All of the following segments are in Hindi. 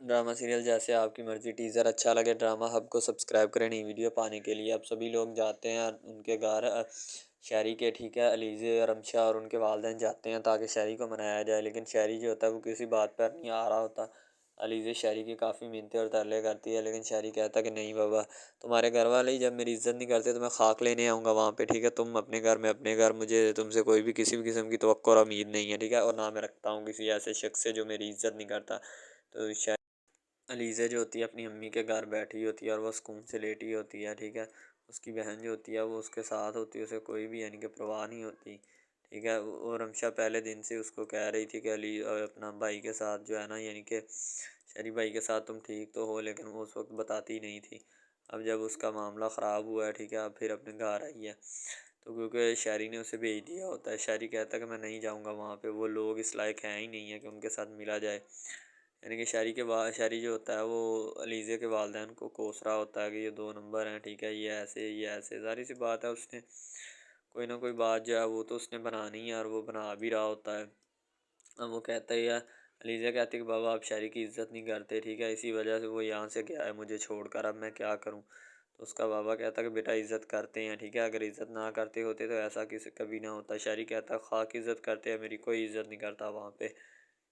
ड्रामा सीरियल जैसे आपकी मर्ज़ी। टीज़र अच्छा लगे ड्रामा हब को सब्सक्राइब करें नई वीडियो पाने के लिए। अब सभी लोग जाते हैं उनके घर शहरी के, ठीक है, अलीज़े, रमशा और उनके वालिदैन जाते हैं ताकि शहरी को मनाया जाए, लेकिन शहरी जो होता है वो किसी बात पर नहीं आ रहा होता। अलीज़े शहरी की काफ़ी मिन्नतें और तरले करती है, लेकिन शहरी कहता है कि नहीं बाबा, तुम्हारे घर वाले ही जब मेरी इज़्ज़त नहीं करते तो मैं खाक लेने आऊँगा वहाँ पे, ठीक है, तुम अपने घर में अपने घर, मुझे तुमसे कोई भी किसी भी किस्म की तवक्को और उम्मीद नहीं है, ठीक है, और ना मैं रखता हूँ किसी ऐसे शख्स से जो मेरी इज़्ज़त नहीं करता। तो अलीज़ा जो होती है अपनी अम्मी के घर बैठी होती है और वो सुकून से लेटी होती है, ठीक है। उसकी बहन जो होती है वो उसके साथ होती है, उसे कोई भी यानी कि परवाह नहीं होती, ठीक है। वो रमशा पहले दिन से उसको कह रही थी कि अपना भाई के साथ जो है ना, यानी कि शरी भाई के साथ तुम ठीक तो हो, लेकिन वो उस वक्त बताती नहीं थी। अब जब उसका मामला ख़राब हुआ है, ठीक है, अब फिर अपने घर आई है, तो क्योंकि शहरी ने उसे भेज दिया होता है, शहरी कहता है कि मैं नहीं जाऊँगा वहाँ पे, वो लोग इस लायक हैं ही नहीं है कि उनके साथ मिला जाए। यानी कि शहरी जो होता है वो अलीज़े के वालिदैन को कोस रहा होता है कि ये 2 नंबर हैं, ठीक है, ये ऐसे ज़ाहिर सी बात है, उसने कोई ना कोई बात जो है वो तो उसने बनानी है और वो बना भी रहा होता है। अब वो कहता ही है, अलीज़ा कहती है कि बाबा आप शहरी की इज़्ज़त नहीं करते, ठीक है, इसी वजह से वो यहाँ से गया है मुझे छोड़कर, अब मैं क्या करूँ। तो उसका बाबा कहता है कि बेटा इज़्ज़त करते हैं, ठीक है, अगर इज़्ज़त ना करते होते तो ऐसा किसी कभी ना होता। शहरी कहता है खाक इज़्ज़त करते हैं मेरी, कोई इज़्ज़त नहीं करता वहाँ पे।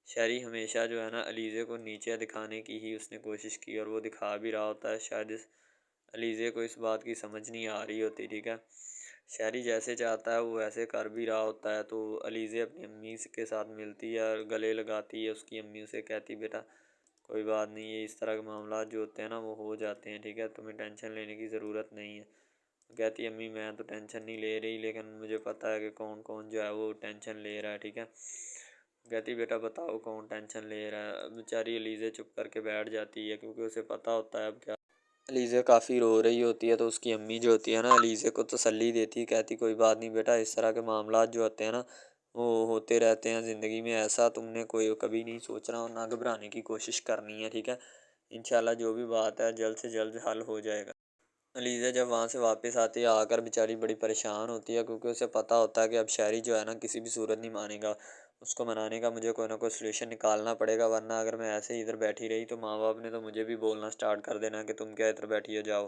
शहरी हमेशा जो है ना अलीज़े को नीचे दिखाने की ही उसने कोशिश की और वो दिखा भी रहा होता है। शायद इस अलीज़े को इस बात की समझ नहीं आ रही होती, ठीक है। शहरी जैसे चाहता है वो वैसे कर भी रहा होता है। तो अलीज़े अपनी अम्मी के साथ मिलती है और गले लगाती है, उसकी अम्मी उसे कहती बेटा कोई बात नहीं, ये इस तरह के मामला जो होते हैं ना वो हो जाते हैं, ठीक है, तुम्हें टेंशन लेने की ज़रूरत नहीं है। कहती है अम्मी मैं तो टेंशन नहीं ले रही, लेकिन मुझे पता है कि कौन कौन जो है वो टेंशन ले रहा है, ठीक है। कहती बेटा बताओ कौन टेंशन ले रहा है। बेचारी अलीज़ा चुप करके बैठ जाती है क्योंकि उसे पता होता है अब क्या। अलीज़ा काफ़ी रो रही होती है तो उसकी अम्मी जो होती है ना अलीज़ा को तसल्ली देती है, कहती कोई बात नहीं बेटा, इस तरह के मामला जो होते हैं ना वो होते रहते हैं ज़िंदगी में, ऐसा तुमने कोई कभी नहीं सोचना और ना घबराने की कोशिश करनी है, ठीक है। इंशाल्लाह जो भी बात है जल्द से जल्द हल हो जाएगा। अलीज़ा जब वहाँ से वापस आती है आकर बेचारी बड़ी परेशान होती है क्योंकि उसे पता होता है कि अब शहरी जो है ना किसी भी सूरत नहीं मानेगा। उसको मनाने का मुझे कोई ना कोई सॉल्यूशन निकालना पड़ेगा, वरना अगर मैं ऐसे ही इधर बैठी रही तो माँ बाप ने तो मुझे भी बोलना स्टार्ट कर देना कि तुम क्या इधर बैठी हो, जाओ।